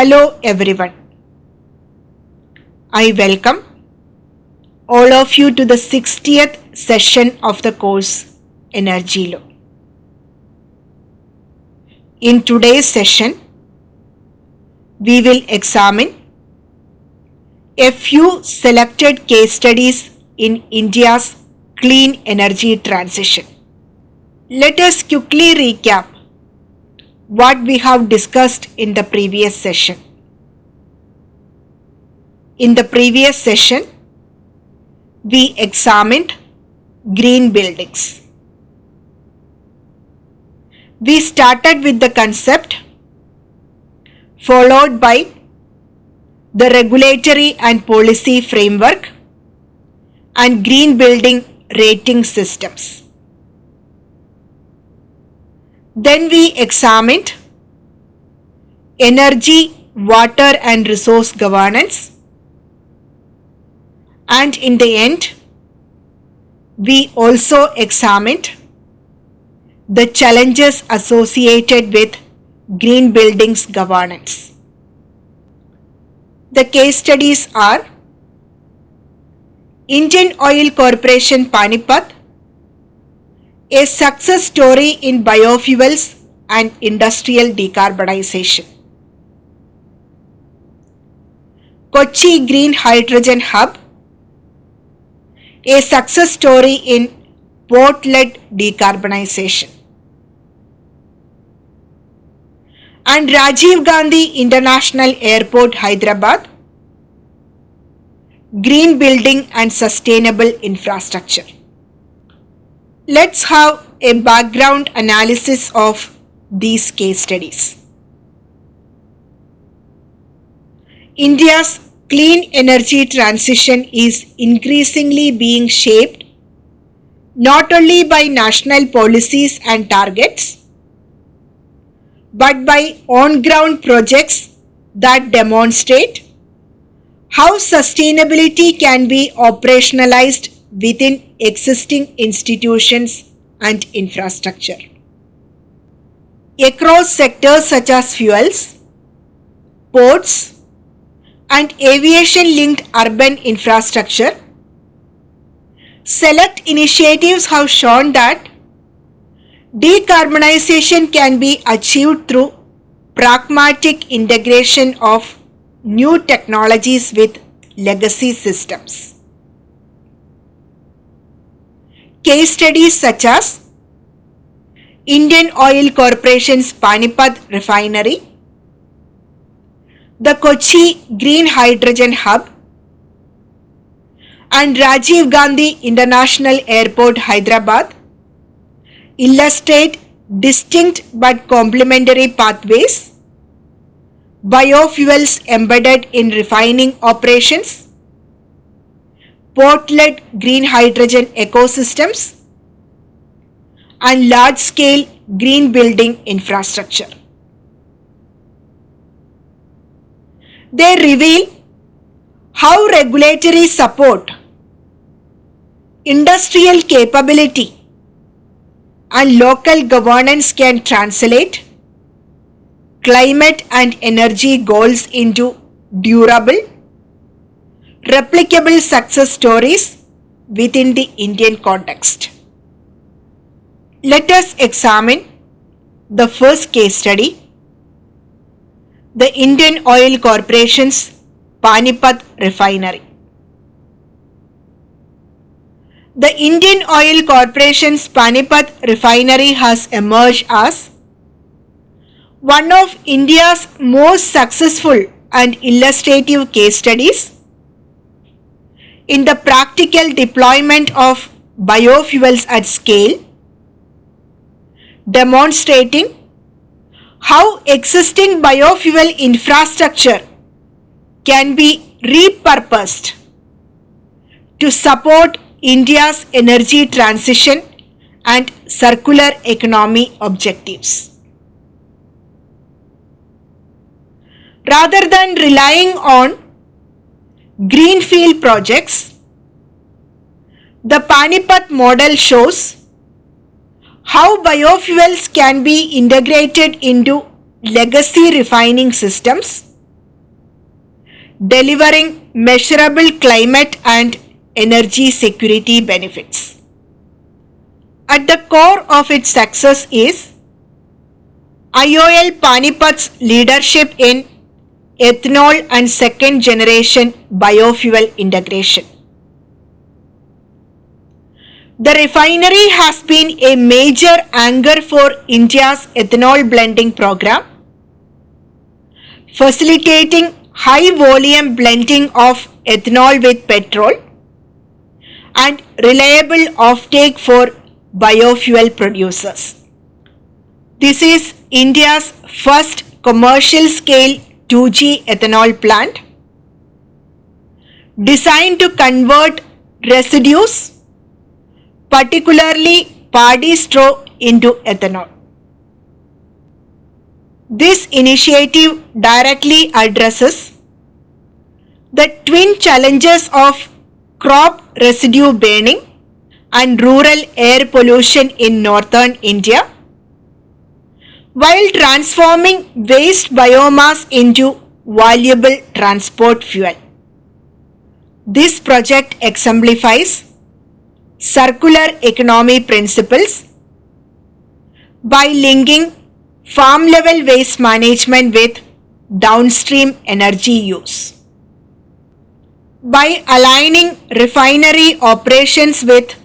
Hello everyone. I welcome all of you to the 60th session of the course Energy Law. In today's session, we will examine a few selected case studies in India's clean energy transition. Let us quickly recap what we have discussed in the previous session. In the previous session, we examined green buildings. We started with the concept, followed by the regulatory and policy framework and green building rating systems. Then we examined energy, water and resource governance, and in the end, we also examined the challenges associated with green buildings governance. The case studies are Indian Oil Corporation Panipat, a success story in biofuels and industrial decarbonization. Kochi Green Hydrogen Hub, a success story in port-led decarbonization. And Rajiv Gandhi International Airport, Hyderabad, green building and sustainable infrastructure. Let's have a background analysis of these case studies. India's clean energy transition is increasingly being shaped not only by national policies and targets, but by on-ground projects that demonstrate how sustainability can be operationalized within existing institutions and infrastructure. Across sectors such as fuels, ports, and aviation-linked urban infrastructure, select initiatives have shown that decarbonization can be achieved through pragmatic integration of new technologies with legacy systems. Case studies such as Indian Oil Corporation's Panipat Refinery, the Kochi Green Hydrogen Hub, and Rajiv Gandhi International Airport, Hyderabad illustrate distinct but complementary pathways, biofuels embedded in refining operations, port-led green hydrogen ecosystems, and large-scale green building infrastructure. They reveal how regulatory support, industrial capability, and local governance can translate climate and energy goals into durable, replicable success stories within the Indian context. Let us examine the first case study, the Indian Oil Corporation's Panipat Refinery. The Indian Oil Corporation's Panipat Refinery has emerged as one of India's most successful and illustrative case studies in the practical deployment of biofuels at scale, demonstrating how existing biofuel infrastructure can be repurposed to support India's energy transition and circular economy objectives. Rather than relying on greenfield projects, the Panipat model shows how biofuels can be integrated into legacy refining systems delivering measurable climate and energy security benefits. At the core of its success is IOL Panipat's leadership in ethanol and second generation biofuel integration. The refinery has been a major anchor for India's ethanol blending program, facilitating high volume blending of ethanol with petrol and reliable offtake for biofuel producers. This is India's first commercial scale 2G ethanol plant designed to convert residues, particularly paddy straw, into ethanol. This initiative directly addresses the twin challenges of crop residue burning and rural air pollution in northern India, while transforming waste biomass into valuable transport fuel. This project exemplifies circular economy principles by linking farm level waste management with downstream energy use. By aligning refinery operations with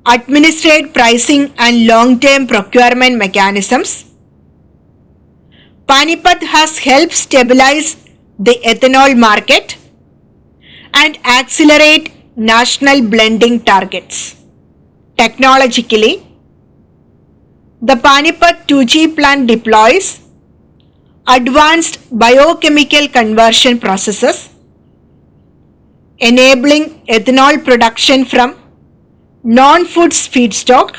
administered pricing and long-term procurement mechanisms, Panipat has helped stabilize the ethanol market and accelerate national blending targets. Technologically, the Panipat 2G plant deploys advanced biochemical conversion processes, enabling ethanol production from non-foods feedstock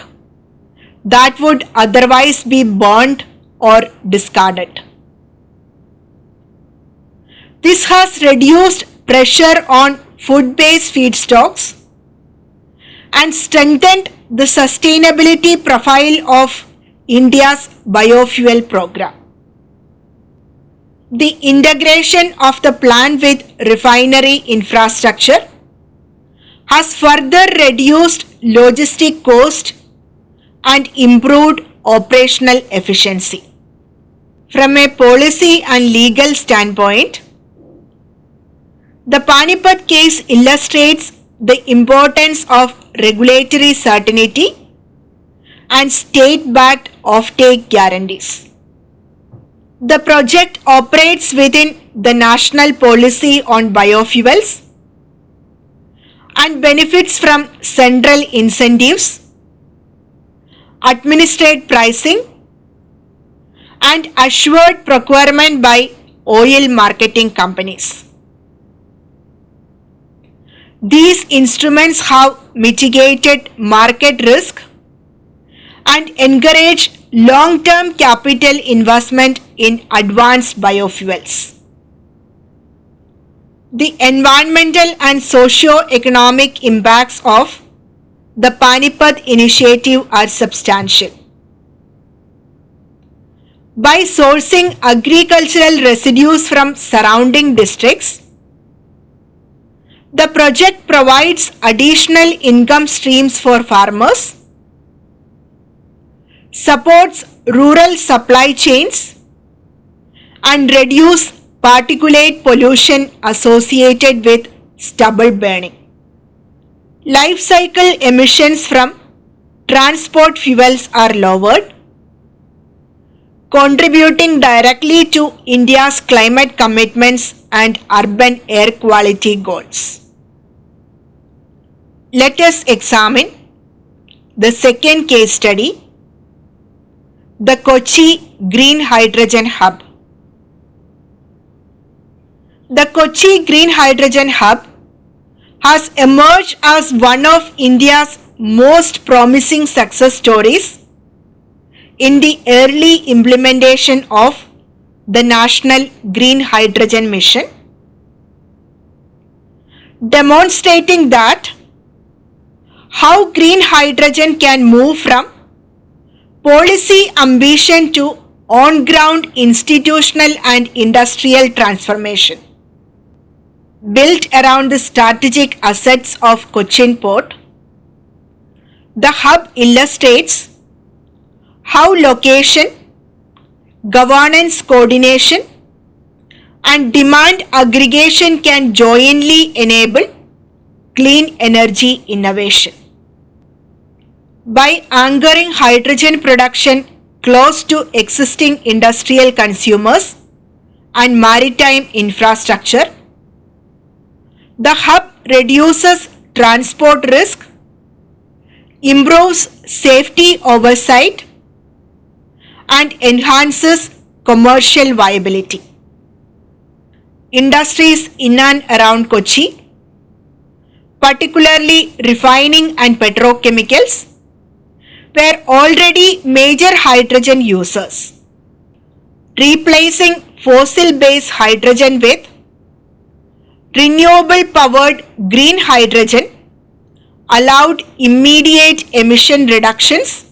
that would otherwise be burned or discarded. This has reduced pressure on food-based feedstocks and strengthened the sustainability profile of India's biofuel program. The integration of the plant with refinery infrastructure has further reduced logistic cost and improved operational efficiency. From a policy and legal standpoint, the Panipat case illustrates the importance of regulatory certainty and state-backed offtake guarantees. The project operates within the national policy on biofuels and benefits from central incentives, administered pricing, and assured procurement by oil marketing companies. These instruments have mitigated market risk and encouraged long-term capital investment in advanced biofuels. The environmental and socio-economic impacts of the Panipat initiative are substantial. By sourcing agricultural residues from surrounding districts, the project provides additional income streams for farmers, supports rural supply chains, and reduces particulate pollution associated with stubble burning. Life cycle emissions from transport fuels are lowered, contributing directly to India's climate commitments and urban air quality goals. Let us examine the second case study, the Kochi Green Hydrogen Hub. The Kochi Green Hydrogen Hub has emerged as one of India's most promising success stories in the early implementation of the National Green Hydrogen Mission, demonstrating that how green hydrogen can move from policy ambition to on-ground institutional and industrial transformation. built around the strategic assets of Cochin Port, the hub illustrates how location, governance coordination, and demand aggregation can jointly enable clean energy innovation. By anchoring hydrogen production close to existing industrial consumers and maritime infrastructure, the hub reduces transport risk, improves safety oversight, and enhances commercial viability. Industries in and around Kochi, particularly refining and petrochemicals, were already major hydrogen users. Replacing fossil-based hydrogen with renewable-powered green hydrogen allowed immediate emission reductions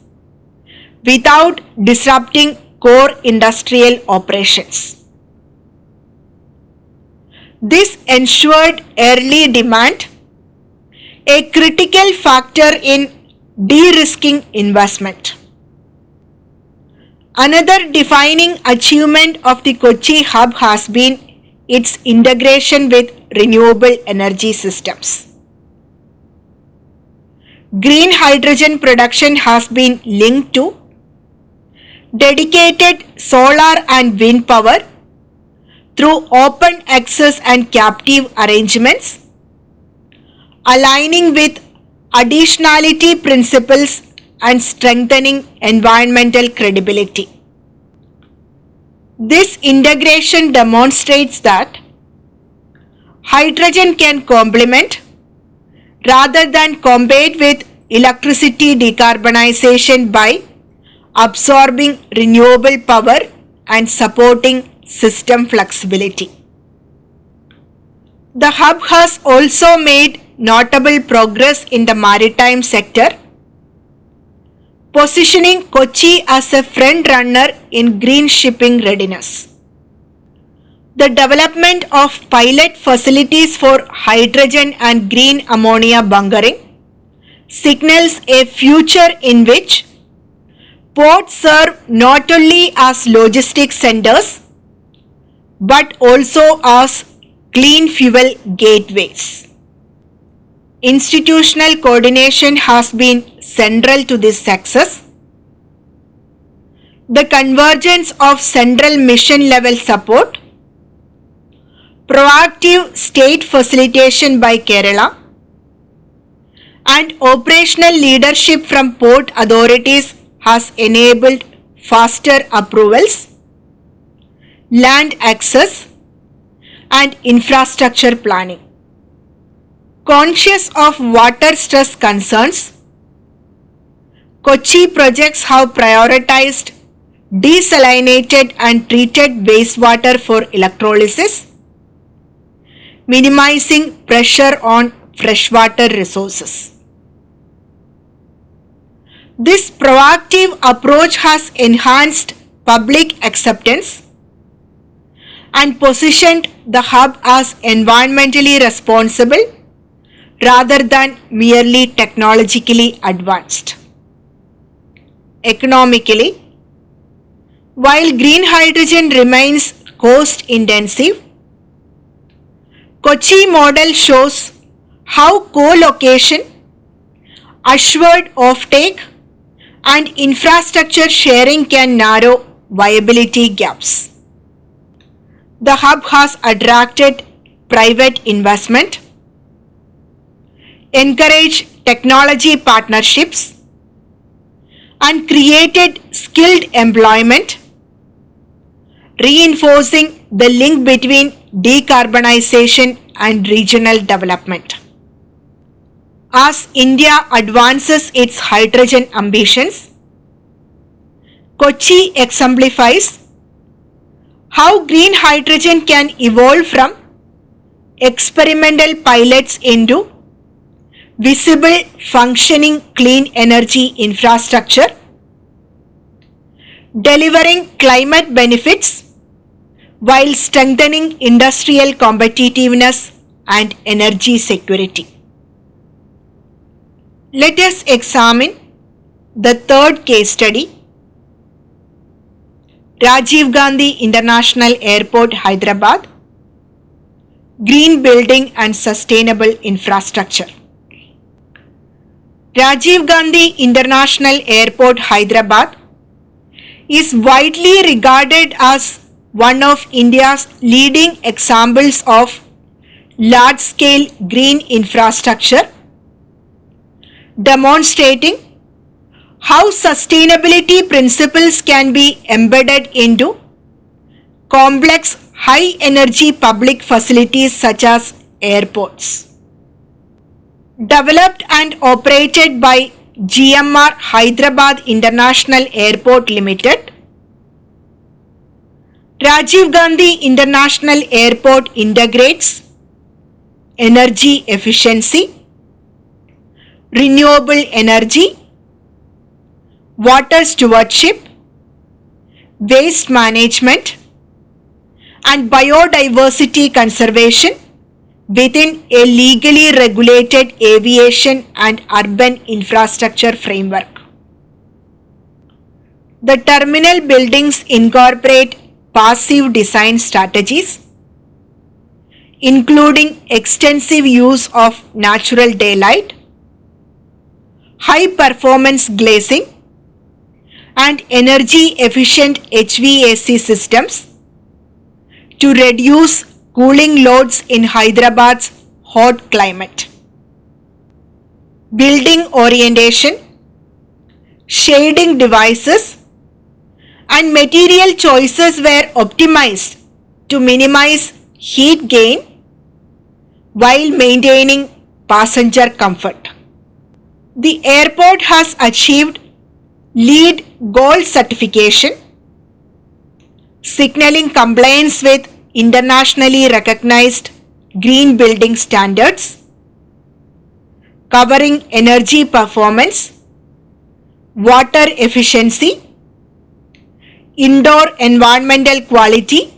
without disrupting core industrial operations. This ensured early demand, a critical factor in de-risking investment. Another defining achievement of the Kochi hub has been its integration with renewable energy systems. Green hydrogen production has been linked to dedicated solar and wind power through open access and captive arrangements, aligning with additionality principles and strengthening environmental credibility. This integration demonstrates that hydrogen can complement rather than compete with electricity decarbonization by absorbing renewable power and supporting system flexibility. The hub has also made notable progress in the maritime sector, positioning Kochi as a front runner in green shipping readiness. The development of pilot facilities for hydrogen and green ammonia bunkering signals a future in which ports serve not only as logistics centers but also as clean fuel gateways. Institutional coordination has been central to this success. The convergence of central mission level support, proactive state facilitation by Kerala, and operational leadership from port authorities has enabled faster approvals, land access, and infrastructure planning. Conscious of water stress concerns, Kochi projects have prioritized desalinated and treated wastewater for electrolysis, minimizing pressure on freshwater resources. This proactive approach has enhanced public acceptance and positioned the hub as environmentally responsible rather than merely technologically advanced. Economically, while green hydrogen remains cost intensive, Kochi model shows how co-location, assured offtake, and infrastructure sharing can narrow viability gaps. The hub has attracted private investment, encouraged technology partnerships, and created skilled employment, reinforcing the link between decarbonization and regional development. As India advances its hydrogen ambitions, Kochi exemplifies how green hydrogen can evolve from experimental pilots into visible functioning clean energy infrastructure, delivering climate benefits while strengthening industrial competitiveness and energy security. Let us examine the third case study, Rajiv Gandhi International Airport, Hyderabad, Green Building and Sustainable Infrastructure. Rajiv Gandhi International Airport, Hyderabad is widely regarded as one of India's leading examples of large-scale green infrastructure, demonstrating how sustainability principles can be embedded into complex high-energy public facilities such as airports. Developed and operated by GMR Hyderabad International Airport Limited, Rajiv Gandhi International Airport integrates energy efficiency, renewable energy, water stewardship, waste management, and biodiversity conservation within a legally regulated aviation and urban infrastructure framework. The terminal buildings incorporate passive design strategies, including extensive use of natural daylight, high-performance glazing, and energy-efficient HVAC systems to reduce cooling loads in Hyderabad's hot climate. Building orientation, shading devices, and material choices were optimized to minimize heat gain while maintaining passenger comfort. The airport has achieved LEED Gold certification, signaling compliance with internationally recognized green building standards, covering energy performance, water efficiency, indoor environmental quality,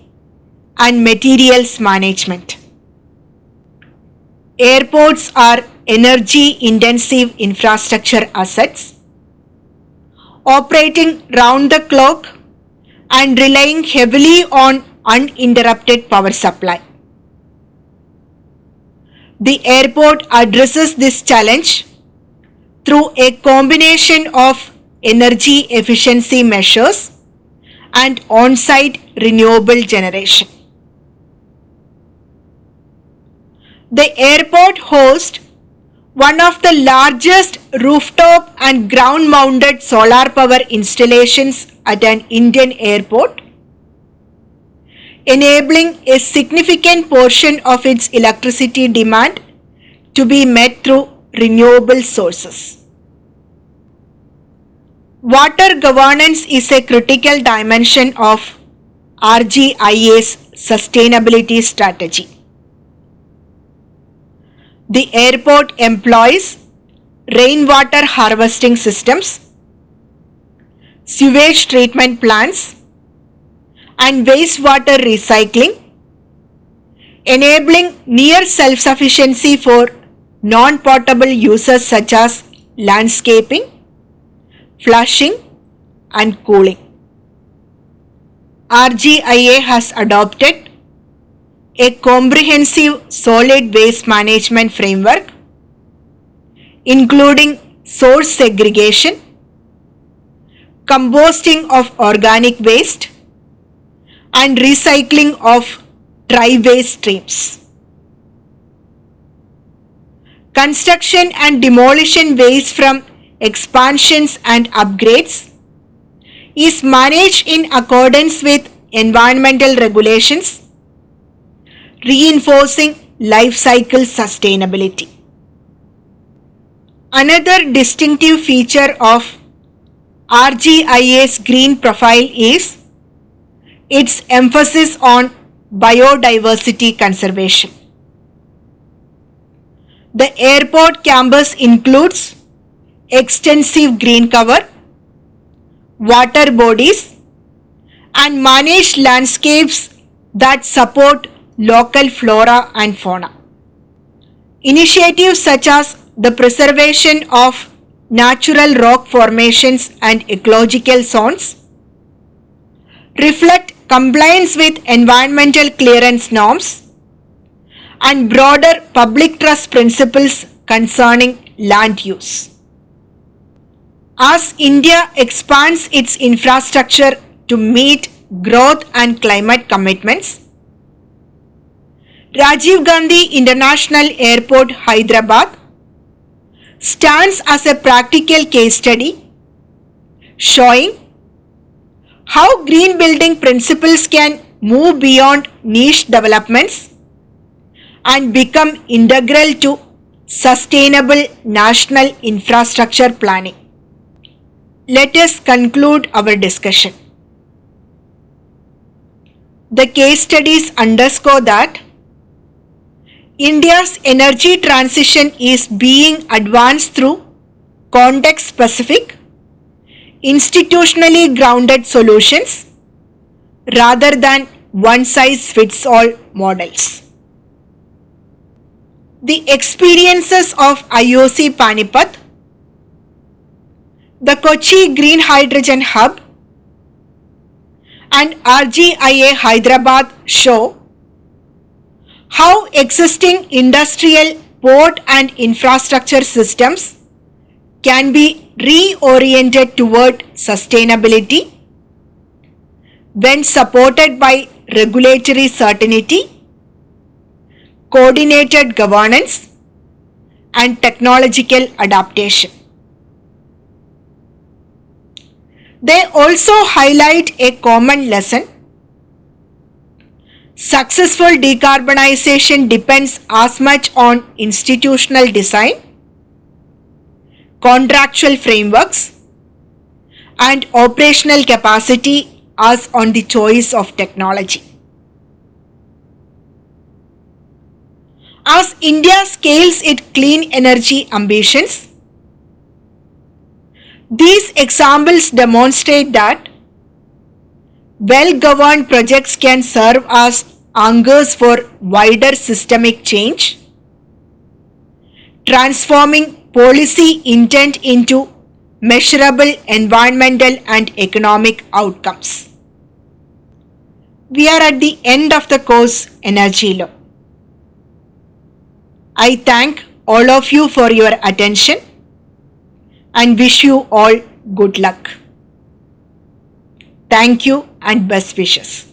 and materials management. Airports are energy-intensive infrastructure assets, operating round the clock and relying heavily on uninterrupted power supply. The airport addresses this challenge through a combination of energy efficiency measures and on-site renewable generation. The airport hosts one of the largest rooftop and ground-mounted solar power installations at an Indian airport, enabling a significant portion of its electricity demand to be met through renewable sources. Water governance is a critical dimension of RGIA's sustainability strategy. The airport employs rainwater harvesting systems, sewage treatment plants, and wastewater recycling, enabling near self-sufficiency for non-potable uses such as landscaping, flushing, and cooling. RGIA has adopted a comprehensive solid waste management framework, including source segregation, composting of organic waste, and recycling of dry waste streams. Construction and demolition waste from expansions and upgrades is managed in accordance with environmental regulations, reinforcing life cycle sustainability. Another distinctive feature of RGIA's green profile is its emphasis on biodiversity conservation. The airport campus includes extensive green cover, water bodies, and managed landscapes that support local flora and fauna. Initiatives such as the preservation of natural rock formations and ecological zones reflect compliance with environmental clearance norms and broader public trust principles concerning land use. As India expands its infrastructure to meet growth and climate commitments, Rajiv Gandhi International Airport, Hyderabad stands as a practical case study showing how green building principles can move beyond niche developments and become integral to sustainable national infrastructure planning. Let us conclude our discussion. The case studies underscore that India's energy transition is being advanced through context-specific, institutionally grounded solutions rather than one-size-fits-all models. The experiences of IOC Panipat, the Kochi Green Hydrogen Hub, and RGIA Hyderabad show how existing industrial, port and infrastructure systems can be reoriented toward sustainability when supported by regulatory certainty, coordinated governance, and technological adaptation. They also highlight a common lesson. Successful decarbonization depends as much on institutional design, contractual frameworks, and operational capacity as on the choice of technology. As India scales its clean energy ambitions, these examples demonstrate that well-governed projects can serve as anchors for wider systemic change, transforming policy intent into measurable environmental and economic outcomes. We are at the end of the course Energy Law. I thank all of you for your attention and wish you all good luck. Thank you and best wishes.